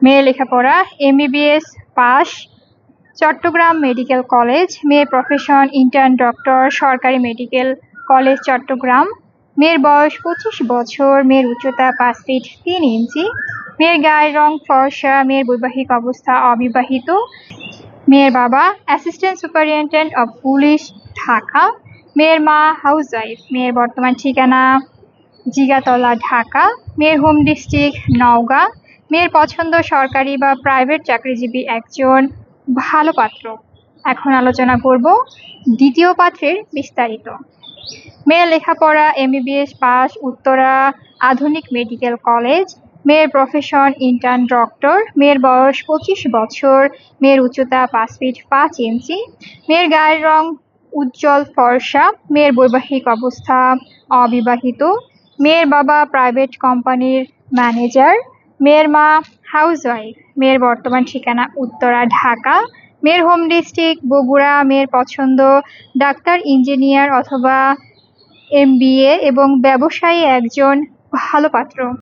মেয়ের লেখাপড়া MBBS পাস, চট্টগ্রাম মেডিকেল কলেজ। মেয়ের প্রফেশন ইন্টার্ন ডক্টর, সরকারি মেডিকেল কলেজ চট্টগ্রাম। মেয়ের বয়স 25 বছর। মেয়ের উচ্চতা 5 ফিট 3 ইঞ্চি। মেয়ের গায়ের রং ফর্সা। মেয়ের বৈবাহিক অবস্থা অবিবাহিত। মেয়ের বাবা assistant superintendent of police, Dhaka. মেয়ের মা হাউসওয়াইফ। মেয়ের বর্তমান ঠিকানা জিগাতলা, ঢাকা। মেয়ের হোম ডিস্ট্রিক্ট নওগাঁ। মেয়ের পছন্দ সরকারি বা প্রাইভেট চাকরিজীবী একজন ভালো পাত্র। এখন আলোচনা করব দ্বিতীয় পাত্রের বিস্তারিত। মেয়ের লেখাপড়া MBBS পাস, উত্তরা আধুনিক মেডিকেল কলেজ। মেয়ের প্রফেশন ইন্টার্ন ডক্টর। মেয়ের বয়স 25 বছর। মেয়ের উচ্চতা 5 ফিট 5 ইঞ্চি। মেয়ের গায়ের রং উজ্জ্বল ফর্সা। মেয়ের বৈবাহিক অবস্থা অবিবাহিত। মেয়ের বাবা প্রাইভেট কোম্পানির ম্যানেজার। মেয়ের মা হাউসওয়াইফ। মেয়ের বর্তমান ঠিকানা উত্তরা, ঢাকা। মেয়ের হোম ডিস্ট্রিক্ট বগুড়া। মেয়ের পছন্দ ডাক্তার, ইঞ্জিনিয়ার অথবা MBA এবং ব্যবসায়ী একজন ভালো পাত্র।